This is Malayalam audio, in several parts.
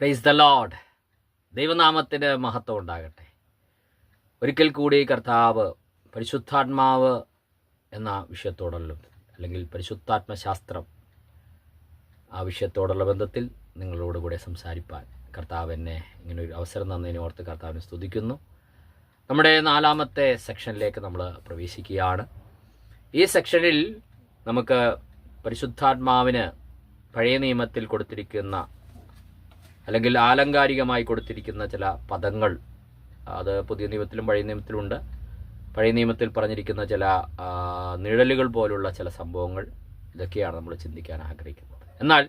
Praise the Lord. ദൈവനാമത്തിന് മഹത്വം ഉണ്ടാകട്ടെ. ഒരിക്കൽ കൂടി കർത്താവ് പരിശുദ്ധാത്മാവ് എന്ന വിഷയത്തോടുള്ള അല്ലെങ്കിൽ പരിശുദ്ധാത്മശാസ്ത്രം ആ വിഷയത്തോടുള്ള ബന്ധത്തിൽ നിങ്ങളോടുകൂടെ സംസാരിപ്പാൻ കർത്താവ് എന്നെ ഇങ്ങനൊരു അവസരം തന്നതിനെ ഓർത്ത് കർത്താവിനെ സ്തുതിക്കുന്നു. നമ്മുടെ 4ാമത്തെ സെക്ഷനിലേക്ക് നമ്മൾ പ്രവേശിക്കുകയാണ്. ഈ സെക്ഷനിൽ നമുക്ക് പരിശുദ്ധാത്മാവിന് പഴയ നിയമത്തിൽ കൊടുത്തിരിക്കുന്ന അല്ലെങ്കിൽ ആലങ്കാരികമായി കൊടുത്തിരിക്കുന്ന ചില പദങ്ങൾ, അത് പുതിയ നിയമത്തിലും പഴയ നിയമത്തിലുമുണ്ട്. പഴയ നിയമത്തിൽ പറഞ്ഞിരിക്കുന്ന ചില നിഴലുകൾ പോലുള്ള ചില സംഭവങ്ങൾ, ഇതൊക്കെയാണ് നമ്മൾ ചിന്തിക്കാൻ ആഗ്രഹിക്കുന്നത്. എന്നാൽ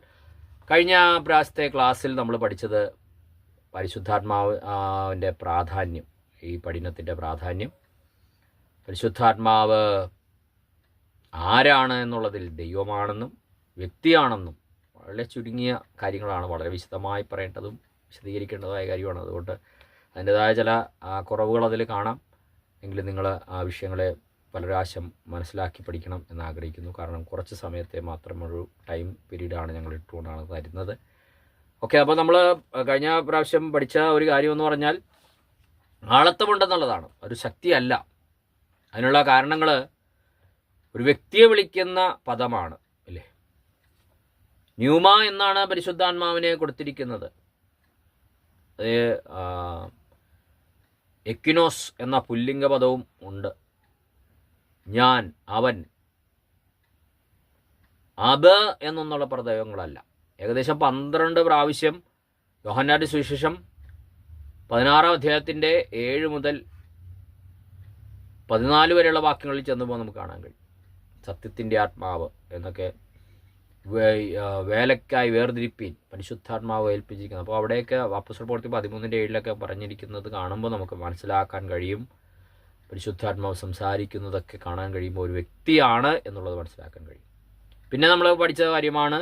കഴിഞ്ഞ പ്രാവശ്യത്തെ ക്ലാസ്സിൽ നമ്മൾ പഠിച്ചത് പരിശുദ്ധാത്മാവിൻ്റെ പ്രാധാന്യം, ഈ പഠനത്തിൻ്റെ പ്രാധാന്യം, പരിശുദ്ധാത്മാവ് ആരാണ് എന്നുള്ളതിൽ ദൈവമാണെന്നും വ്യക്തിയാണെന്നും വളരെ ചുരുങ്ങിയ കാര്യങ്ങളാണ്, വളരെ വിശദമായി പറയേണ്ടതും വിശദീകരിക്കേണ്ടതായ കാര്യമാണ്. അതുകൊണ്ട് അതിൻ്റെതായ ചില കുറവുകൾ അതിൽ കാണാം. എങ്കിലും നിങ്ങൾ ആ വിഷയങ്ങളെ പല പ്രാവശ്യം മനസ്സിലാക്കി പഠിക്കണം എന്ന് ആഗ്രഹിക്കുന്നു. കാരണം കുറച്ച് സമയത്തെ മാത്രമൊരു ടൈം പീരീഡാണ് ഞങ്ങൾ ഇട്ടുകൊണ്ടാണ് തരുന്നത്. ഓക്കെ, അപ്പോൾ നമ്മൾ കഴിഞ്ഞ പ്രാവശ്യം പഠിച്ച ഒരു കാര്യമെന്ന് പറഞ്ഞാൽ ആളത്വമുണ്ടെന്നുള്ളതാണ്, ഒരു ശക്തിയല്ല. അതിനുള്ള കാരണങ്ങൾ ഒരു വ്യക്തിയെ വിളിക്കുന്ന പദമാണ് അല്ലേ. ന്യൂമ എന്നാണ് പരിശുദ്ധാത്മാവിനെ കൊടുത്തിരിക്കുന്നത്. അത് എക്വിനോസ് എന്ന പുല്ലിംഗ പദവും ഉണ്ട്. ഞാൻ, അവൻ, അത് എന്നുള്ള പ്രയോഗങ്ങളല്ല. ഏകദേശം 12 പ്രാവശ്യം യോഹന്നാന്റെ സുവിശേഷം 16-ാം അധ്യായത്തിൻ്റെ 7 മുതൽ 14 വരെയുള്ള വാക്യങ്ങളിൽ ചെന്നുമ്പോൾ നമുക്ക് കാണാൻ കഴിയും. സത്യത്തിൻ്റെ ആത്മാവ് എന്നൊക്കെ, വേലക്കായി വേർതിരിപ്പീൻ പരിശുദ്ധാത്മാവ് ഏൽപ്പിച്ചിരിക്കുന്നത്. അപ്പോൾ അവിടെയൊക്കെ അപ്പോസ്തല പ്രവൃത്തി 13:7 പറഞ്ഞിരിക്കുന്നത് കാണുമ്പോൾ നമുക്ക് മനസ്സിലാക്കാൻ കഴിയും. പരിശുദ്ധാത്മാവ് സംസാരിക്കുന്നതൊക്കെ കാണാൻ കഴിയുമ്പോൾ ഒരു വ്യക്തിയാണ് എന്നുള്ളത് മനസ്സിലാക്കാൻ കഴിയും. പിന്നെ നമ്മൾ പഠിച്ച കാര്യമാണ്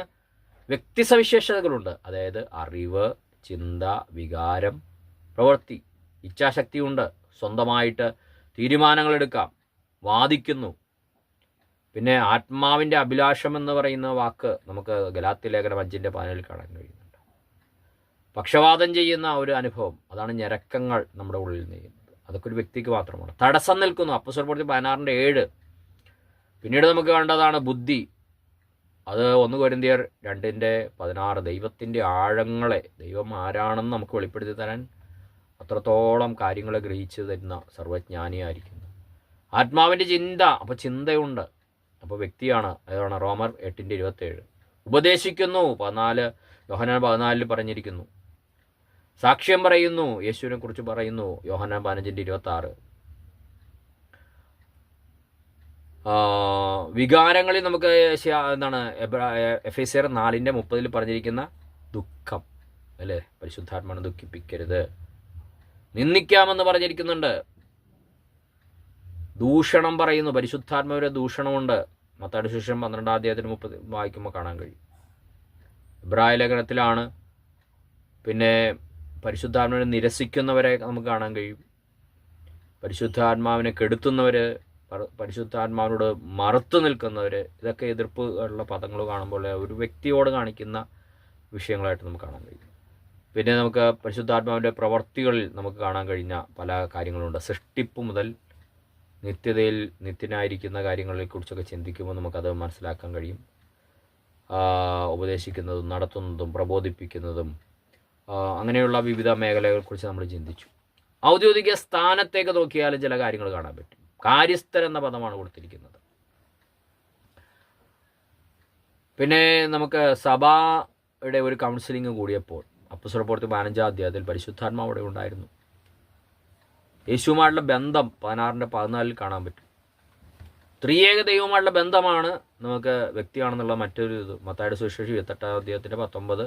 വ്യക്തി സവിശേഷതകളുണ്ട്. അതായത് അറിവ്, ചിന്ത, വികാരം, പ്രവൃത്തി, ഇച്ഛാശക്തിയുണ്ട്, സ്വന്തമായിട്ട് തീരുമാനങ്ങൾ എടുക്കാം, വാദിക്കുന്നു. പിന്നെ ആത്മാവിൻ്റെ അഭിലാഷം എന്ന് പറയുന്ന വാക്ക് നമുക്ക് ഗലാത്യ ലേഖനം 5:14 കാണാൻ കഴിയുന്നുണ്ട്. പക്ഷവാദം ചെയ്യുന്ന ഒരു അനുഭവം, അതാണ് ഞരക്കങ്ങൾ നമ്മുടെ ഉള്ളിൽ നീങ്ങുന്നത്. അതൊക്കെ ഒരു വ്യക്തിക്ക് മാത്രമാണ്. തടസ്സം നിൽക്കുന്നു, അപ്പോസ്തല പ്രവൃത്തി 16:7. പിന്നീട് നമുക്ക് കണ്ടതാണ് ബുദ്ധി. അത് 1 കൊരിന്ത്യർ 2:16 ദൈവത്തിൻ്റെ ആഴങ്ങളെ, ദൈവം ആരാണെന്ന് നമുക്ക് വെളിപ്പെടുത്തി തരാൻ അത്രത്തോളം കാര്യങ്ങളെ ഗ്രഹിച്ചു തരുന്ന സർവജ്ഞാനിയായിരിക്കുന്നു. ആത്മാവിൻ്റെ ചിന്ത, അപ്പോൾ ചിന്തയുണ്ട്, അപ്പോൾ വ്യക്തിയാണ്. അതാണ് റോമർ 8:27. ഉപദേശിക്കുന്നു, യോഹന്നാൻ 14 പറഞ്ഞിരിക്കുന്നു. സാക്ഷ്യം പറയുന്നു, യേശുവിനെ കുറിച്ച് പറയുന്നു, യോഹന്നാൻ 15:26. വികാരങ്ങളിൽ നമുക്ക് എന്താണ് എഫേസ്യർ 4:30 പറഞ്ഞിരിക്കുന്ന ദുഃഖം അല്ലേ, പരിശുദ്ധാത്മാവിനെ ദുഃഖിപ്പിക്കരുത്. നിന്ദിക്കാമെന്ന് പറഞ്ഞിരിക്കുന്നുണ്ട്. ദൂഷണം പറയുന്നു, പരിശുദ്ധാത്മാവിൻ്റെ ദൂഷണമുണ്ട്. മത്തായിയുടെ സുവിശേഷം 12-ാം അധ്യായത്തിന് 30 വായിക്കുമ്പോൾ കാണാൻ കഴിയും. ഇബ്രായ ലേഖനത്തിലാണ്. പിന്നെ പരിശുദ്ധാത്മാവിനെ നിരസിക്കുന്നവരെ നമുക്ക് കാണാൻ കഴിയും. പരിശുദ്ധാത്മാവിനെ കെടുത്തുന്നവർ, പരിശുദ്ധാത്മാവിനോട് മറുത്തു നിൽക്കുന്നവർ, ഇതൊക്കെ എതിർപ്പുള്ള പദങ്ങൾ കാണുമ്പോൾ ഒരു വ്യക്തിയോട് കാണിക്കുന്ന വിഷയങ്ങളായിട്ട് നമുക്ക് കാണാൻ കഴിയും. പിന്നെ നമുക്ക് പരിശുദ്ധാത്മാവിൻ്റെ പ്രവർത്തികളിൽ നമുക്ക് കാണാൻ കഴിഞ്ഞ പല കാര്യങ്ങളുണ്ട്. സൃഷ്ടിപ്പ് മുതൽ നിത്യതയിൽ നിത്യനായിരിക്കുന്ന കാര്യങ്ങളെക്കുറിച്ചൊക്കെ ചിന്തിക്കുമ്പോൾ നമുക്കത് മനസ്സിലാക്കാൻ കഴിയും. ഉപദേശിക്കുന്നതും നടത്തുന്നതും പ്രബോധിപ്പിക്കുന്നതും അങ്ങനെയുള്ള വിവിധ മേഖലകളെക്കുറിച്ച് നമ്മൾ ചിന്തിച്ചു. ഔദ്യോഗിക സ്ഥാനത്തേക്ക് നോക്കിയാൽ ചില കാര്യങ്ങൾ കാണാൻ പറ്റും. കാര്യസ്ഥൻ എന്ന പദമാണ് കൊടുത്തിരിക്കുന്നത്. പിന്നെ നമുക്ക് സഭയുടെ ഒരു കൗൺസിലിംഗ് കൂടിയപ്പോൾ അപ്പോസ്തല പ്രവൃത്തി 15-ാം അധ്യായത്തിൽ പരിശുദ്ധാത്മാവ് അവിടെ ഉണ്ടായിരുന്നു. യേശുവുമായിട്ടുള്ള ബന്ധം 16:14 കാണാൻ പറ്റും. ത്രിയേക ദൈവവുമായിട്ടുള്ള ബന്ധമാണ് നമുക്ക് വ്യക്തിയാണെന്നുള്ള മറ്റൊരു ഇത്. മത്തായിയുടെ സുവിശേഷം 28-ാം അധ്യായത്തിൻ്റെ 19,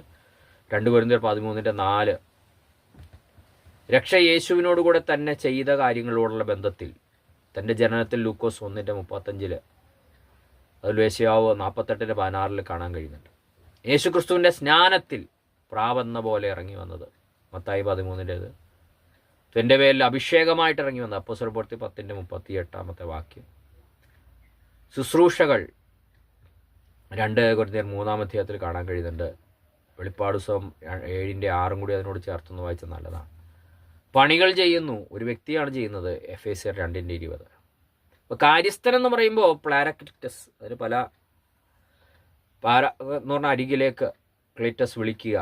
2 കൊരിന്ത്യർ 13:4. രക്ഷ യേശുവിനോടുകൂടെ തന്നെ ചെയ്ത കാര്യങ്ങളോടുള്ള ബന്ധത്തിൽ തൻ്റെ ജനനത്തിൽ ലൂക്കോസ് 1:35 അതിൽ യേശയ്യാവ് 48:16 കാണാൻ കഴിയുന്നുണ്ട്. യേശു ക്രിസ്തുവിൻ്റെ സ്നാനത്തിൽ പ്രാവെന്ന പോലെ ഇറങ്ങി വന്നത് മത്തായി 13. തൻ്റെ പേരിൽ അഭിഷേകമായിട്ട് ഇറങ്ങി വന്നത് അപ്പോസ്തല പ്രവൃത്തി 10:38 വാക്യം. ശുശ്രൂഷകൾ 2 കൊരിന്ത്യർ 3-ാം അധ്യായത്തിൽ കാണാൻ കഴിയുന്നുണ്ട്. വെളിപ്പാട് പുസ്തകം 7:6 കൂടി അതിനോട് ചേർത്തൊന്ന് വായിച്ചാൽ നല്ലതാണ്. പണികൾ ചെയ്യുന്നു, ഒരു വ്യക്തിയാണ് ചെയ്യുന്നത്. എഫേസ്യർ 2:20. അപ്പോൾ കാര്യസ്ഥൻ എന്ന് പറയുമ്പോൾ പ്ലാരക്ലിറ്റസ്, അതിന് പല എന്ന് പറഞ്ഞാൽ അരികിലേക്ക് ക്ലിറ്റസ് വിളിക്കുക,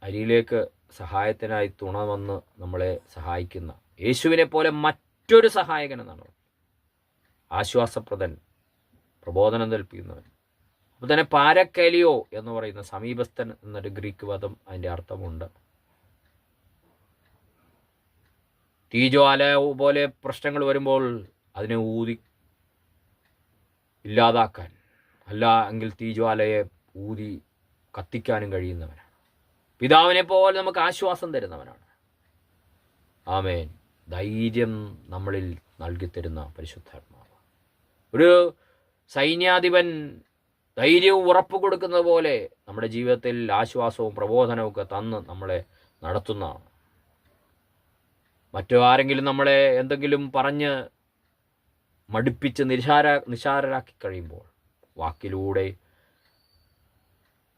അരികിലേക്ക് സഹായത്തിനായി തുണ വന്ന് നമ്മളെ സഹായിക്കുന്ന യേശുവിനെ പോലെ മറ്റൊരു സഹായകൻ എന്നാണ്. ആശ്വാസപ്രദൻ, പ്രബോധനം കൽപ്പിക്കുന്നവൻ. അപ്പോൾ തന്നെ പാരക്കലിയോ എന്ന് പറയുന്ന സമീപസ്ഥൻ എന്നൊരു ഗ്രീക്ക് പദം അതിൻ്റെ അർത്ഥമുണ്ട്. തീജ്വാല പോലെ പ്രശ്നങ്ങൾ വരുമ്പോൾ അതിനെ ഊതി ഇല്ലാതാക്കാൻ, അല്ല എങ്കിൽ തീജ്വാലയെ ഊതി കത്തിക്കാനും കഴിയുന്നവനാണ്. പിതാവിനെ പോലെ നമുക്ക് ആശ്വാസം തരുന്നവനാണ്. ആമേൻ. ധൈര്യം നമ്മളിൽ നൽകിത്തരുന്ന പരിശുദ്ധാത്മാവ്. ഒരു സൈന്യാധിപൻ ധൈര്യവും ഉറപ്പ് കൊടുക്കുന്നത് പോലെ നമ്മുടെ ജീവിതത്തിൽ ആശ്വാസവും പ്രബോധനവും ഒക്കെ തന്ന് നമ്മളെ നടത്തുന്നതാണ്. മറ്റു ആരെങ്കിലും നമ്മളെ എന്തെങ്കിലും പറഞ്ഞ് മടുപ്പിച്ച് നിശാരരാക്കി കഴിയുമ്പോൾ വാക്കിലൂടെ,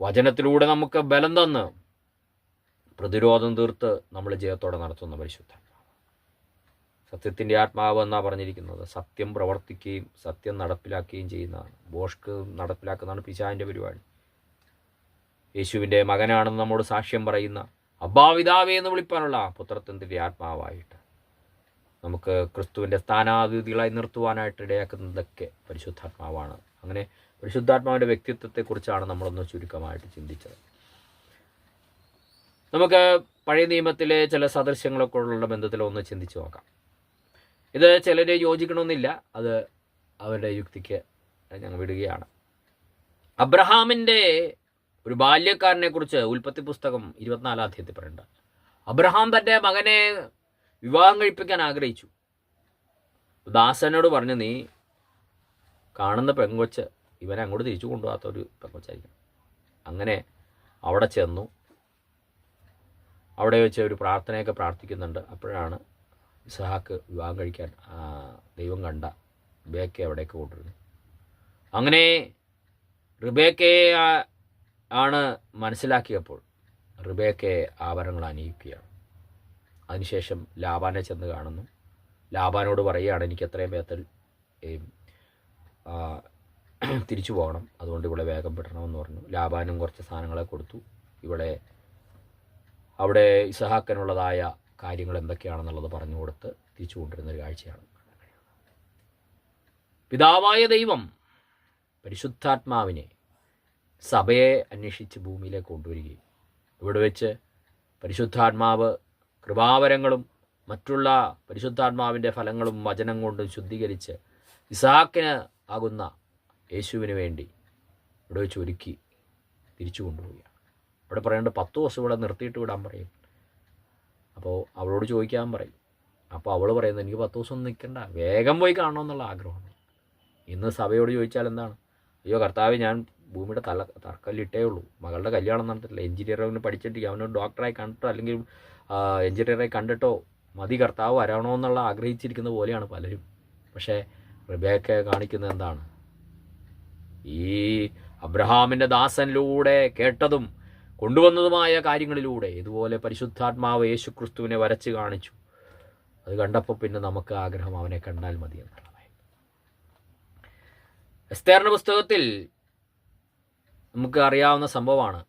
വചനത്തിലൂടെ നമുക്ക് ബലം തന്ന് പ്രതിരോധം തീർത്ത് നമ്മൾ ജയത്തോടെ നടത്തുന്ന പരിശുദ്ധാത്മാവ്. സത്യത്തിൻ്റെ ആത്മാവ് എന്നാണ് പറഞ്ഞിരിക്കുന്നത്. സത്യം പ്രവർത്തിക്കുകയും സത്യം നടപ്പിലാക്കുകയും ചെയ്യുന്നതാണ്. ബോഷ്ക്ക് നടപ്പിലാക്കുന്നതാണ് പിശാചിൻ്റെ പരിപാടി. യേശുവിൻ്റെ മകനാണെന്ന് നമ്മോട് സാക്ഷ്യം പറയുന്ന, അബ്ബാപിതാവേ എന്ന് വിളിപ്പാനുള്ള പുത്രത്വത്തിൻ്റെ ആത്മാവായിട്ട് നമുക്ക് ക്രിസ്തുവിൻ്റെ സ്ഥാനാതിഥികളായി നിർത്തുവാനായിട്ട് ഇടയാക്കുന്നതൊക്കെ പരിശുദ്ധാത്മാവാണ്. അങ്ങനെ പരിശുദ്ധാത്മാവിൻ്റെ വ്യക്തിത്വത്തെക്കുറിച്ചാണ് നമ്മളൊന്ന് ചുരുക്കമായിട്ട് ചിന്തിച്ചത്. നമുക്ക് പഴയ നിയമത്തിലെ ചില സദൃശ്യങ്ങളൊക്കെ ഉള്ള ബന്ധത്തിലൊന്ന് ചിന്തിച്ച് നോക്കാം. ഇത് ചിലരെ യോജിക്കണമെന്നില്ല, അത് അവരുടെ യുക്തിക്ക് ഞങ്ങൾ വിടുകയാണ്. അബ്രഹാമിൻ്റെ ഒരു ബാല്യക്കാരനെ കുറിച്ച് ഉൽപ്പത്തി പുസ്തകം 24 അധ്യായത്തിൽ പറയുന്നുണ്ട്. അബ്രഹാം തൻ്റെ മകനെ വിവാഹം കഴിപ്പിക്കാൻ ആഗ്രഹിച്ചു. ദാസനോട് പറഞ്ഞു, നീ കാണുന്ന പെങ്കൊച്ച് ഇവനെ അങ്ങോട്ട് തിരിച്ചു കൊണ്ടുപോകാത്ത ഒരു പെങ്കൊച്ചായിരിക്കും. അങ്ങനെ അവിടെ ചെന്നു. അവിടെ വെച്ച് ഒരു പ്രാർത്ഥനയൊക്കെ പ്രാർത്ഥിക്കുന്നുണ്ട്. അപ്പോഴാണ് ഇസ്ഹാക്ക് വിവാഹം കഴിക്കാൻ ദൈവം കണ്ട റിബേക്കയെ അവിടേക്ക് കൊണ്ടുവരുന്നു. അങ്ങനെ റിബേക്കയെ ആണ് മനസ്സിലാക്കിയപ്പോൾ റിബേക്കയെ ആഭരണങ്ങൾ അണിയിക്കുകയാണ്. അതിനുശേഷം ലാബാനെ ചെന്ന് കാണുന്നു. ലാബാനോട് പറയുകയാണ്, എനിക്ക് എത്രയും വേഗത്തിൽ തിരിച്ചു പോകണം, അതുകൊണ്ട് ഇവിടെ വേഗം വിടണമെന്ന് പറഞ്ഞു. ലാബാനും കുറച്ച് സാധനങ്ങളെ കൊടുത്തു. ഇവിടെ അവിടെ ഇസഹാക്കനുള്ളതായ കാര്യങ്ങൾ എന്തൊക്കെയാണെന്നുള്ളത് പറഞ്ഞു കൊടുത്ത് തിരിച്ചു കൊണ്ടിരുന്നൊരു കാഴ്ചയാണ്. പിതാവായ ദൈവം പരിശുദ്ധാത്മാവിനെ സഭയെ അന്വേഷിച്ച് ഭൂമിയിലേക്ക് കൊണ്ടുവരികയും ഇവിടെ വെച്ച് പരിശുദ്ധാത്മാവ് കൃപാവരങ്ങളും മറ്റുള്ള പരിശുദ്ധാത്മാവിൻ്റെ ഫലങ്ങളും വചനം കൊണ്ട് ശുദ്ധീകരിച്ച് ഇസഹാക്കിന് ആകുന്ന യേശുവിന് വേണ്ടി ഇവിടെ വെച്ച് ഒരുക്കി തിരിച്ചു കൊണ്ടുപോവുകയാണ്. ഇവിടെ പറയേണ്ട 10 ദിവസം ഇവിടെ നിർത്തിയിട്ട് വിടാൻ പറയും. അപ്പോൾ അവളോട് ചോദിക്കാൻ പറയും. അപ്പോൾ അവൾ പറയുന്നത്, എനിക്ക് 10 ദിവസം ഒന്നും നിൽക്കണ്ട, വേഗം പോയി കാണണമെന്നുള്ള ആഗ്രഹമാണ്. ഇന്ന് സഭയോട് ചോദിച്ചാൽ എന്താണ്? അയ്യോ കർത്താവ്, ഞാൻ ഭൂമിയുടെ തറക്കല്ലിട്ടേ ഉള്ളൂ, മകളുടെ കല്യാണം നടത്തിട്ടില്ല, എഞ്ചിനീയറിംഗ് പഠിച്ചിട്ട് അവനൊരു ഡോക്ടറായി കണ്ടിട്ടോ അല്ലെങ്കിൽ എഞ്ചിനീയറായി കണ്ടിട്ടോ മതി, കർത്താവ് വരണോ എന്നുള്ള ആഗ്രഹിച്ചിരിക്കുന്ന പോലെയാണ് പലരും. പക്ഷേ റിബേക്ക കാണിക്കുന്നത് എന്താണ്? ഈ അബ്രഹാമിൻ്റെ ദാസനിലൂടെ കേട്ടതും കൊണ്ടുവന്നതുമായ കാര്യങ്ങളിലൂടെ ഇതുപോലെ പരിശുദ്ധാത്മാവ് യേശു ക്രിസ്തുവിനെ വരച്ച് കാണിച്ചു. അത് കണ്ടപ്പോൾ പിന്നെ നമുക്ക് ആഗ്രഹം അവനെ കണ്ടാൽ മതി എന്നുള്ളതായി. എസ്തേറിന്റെ പുസ്തകത്തിൽ നമുക്ക് അറിയാവുന്ന സംഭവമാണ്.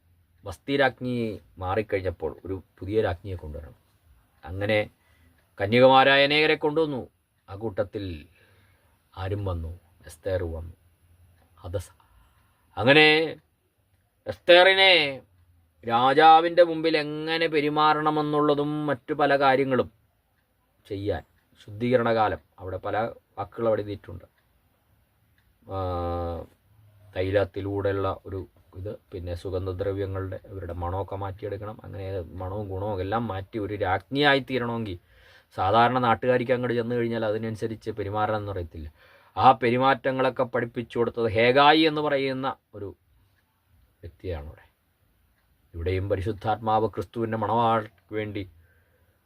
വസ്തി രാജ്ഞി മാറിക്കഴിഞ്ഞപ്പോൾ ഒരു പുതിയ രാജ്ഞിയെ കൊണ്ടുവരണം. അങ്ങനെ കന്യകമാരായ അനേകരെ കൊണ്ടുവന്നു. ആ കൂട്ടത്തിൽ ആരും വന്നു, എസ്തേർ വന്നു. അങ്ങനെ എസ്തേറിനെ രാജാവിൻ്റെ മുമ്പിൽ എങ്ങനെ പെരുമാറണമെന്നുള്ളതും മറ്റു പല കാര്യങ്ങളും ചെയ്യാൻ ശുദ്ധീകരണകാലം അവിടെ പല വാക്കുകൾ അവിടെ എഴുതിയിട്ടുണ്ട്. തൈലത്തിലൂടെയുള്ള ഒരു ഇത്, പിന്നെ സുഗന്ധദ്രവ്യങ്ങളുടെ അവരുടെ മണമൊക്കെ മാറ്റിയെടുക്കണം. അങ്ങനെ മണവും ഗുണവും എല്ലാം മാറ്റി ഒരു രാജ്ഞിയായി തീരണമെങ്കിൽ സാധാരണ നാട്ടുകാരിക്ക് അങ്ങോട്ട് ചെന്ന് കഴിഞ്ഞാൽ അതിനനുസരിച്ച് പെരുമാറണം എന്ന് പറയത്തില്ല. ആ പെരുമാറ്റങ്ങളൊക്കെ പഠിപ്പിച്ചു കൊടുത്തത് ഹേഗായി എന്ന് പറയുന്ന ഒരു വ്യക്തിയാണ് അവിടെ. ഇവിടെയും പരിശുദ്ധാത്മാവ് ക്രിസ്തുവിൻ്റെ മണവാട്ടിക്ക് വേണ്ടി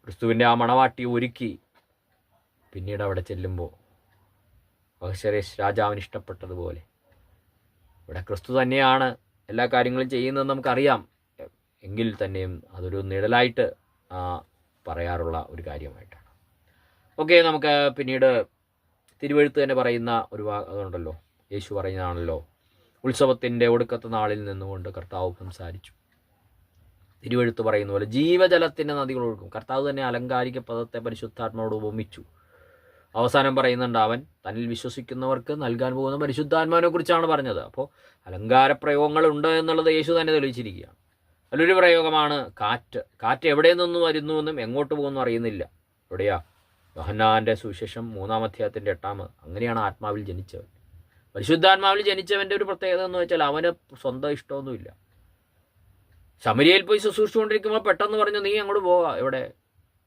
ക്രിസ്തുവിൻ്റെ ആ മണവാട്ടി ഒരുക്കി. പിന്നീട് അവിടെ ചെല്ലുമ്പോൾ അഹശ്വേരോശ് രാജാവിന് ഇഷ്ടപ്പെട്ടതുപോലെ ഇവിടെ ക്രിസ്തു തന്നെയാണ് എല്ലാ കാര്യങ്ങളും ചെയ്യുന്നതെന്ന് നമുക്കറിയാം. എങ്കിൽ തന്നെയും അതൊരു നിഴലായിട്ട് പറയാറുള്ള ഒരു കാര്യമായിട്ടാണ്. ഓക്കെ, നമുക്ക് പിന്നീട് തിരുവെഴുത്ത് തന്നെ പറയുന്ന ഒരു അതുണ്ടല്ലോ, യേശു പറയുന്നതാണല്ലോ, ഉത്സവത്തിൻ്റെ ഒടുക്കത്തെ നാളിൽ നിന്നുകൊണ്ട് കർത്താവ് സംസാരിച്ചു. തിരുവെഴുത്ത് പറയുന്ന പോലെ ജീവജലത്തിൻ്റെ നദികൾ ഒഴുകും. കർത്താവ് തന്നെ അലങ്കാരിക പദത്തെ പരിശുദ്ധാത്മാവോട് ഉപമിച്ചു. അവസാനം പറയുന്നുണ്ട്, അവൻ തന്നിൽ വിശ്വസിക്കുന്നവർക്ക് നൽകാൻ പോകുന്ന പരിശുദ്ധാത്മാവിനെ കുറിച്ചാണ് പറഞ്ഞത്. അപ്പോൾ അലങ്കാര പ്രയോഗങ്ങൾ ഉണ്ട് എന്നുള്ളത് യേശു തന്നെ തെളിയിച്ചിരിക്കുകയാണ്. അതിലൊരു പ്രയോഗമാണ് കാറ്റ്. കാറ്റ് എവിടെ നിന്ന് വരുന്നുവെന്നും എങ്ങോട്ട് പോകുമെന്നും അറിയുന്നില്ല. എവിടെയാ? യോഹന്നാന്റെ സുവിശേഷം 3-ാം അധ്യായത്തിൻ്റെ 8. അങ്ങനെയാണ് ആത്മാവിൽ ജനിച്ചവൻ. പരിശുദ്ധാത്മാവിൽ ജനിച്ചവൻ്റെ ഒരു പ്രത്യേകത എന്ന് വെച്ചാൽ അവന് സ്വന്തം ഇഷ്ടമൊന്നുമില്ല. ശമരിയയിൽ പോയി ശുശ്രൂഷിച്ചുകൊണ്ടിരിക്കുമ്പോൾ പെട്ടെന്ന് പറഞ്ഞു, നീ അങ്ങോട്ട് പോവാ, എവിടെ?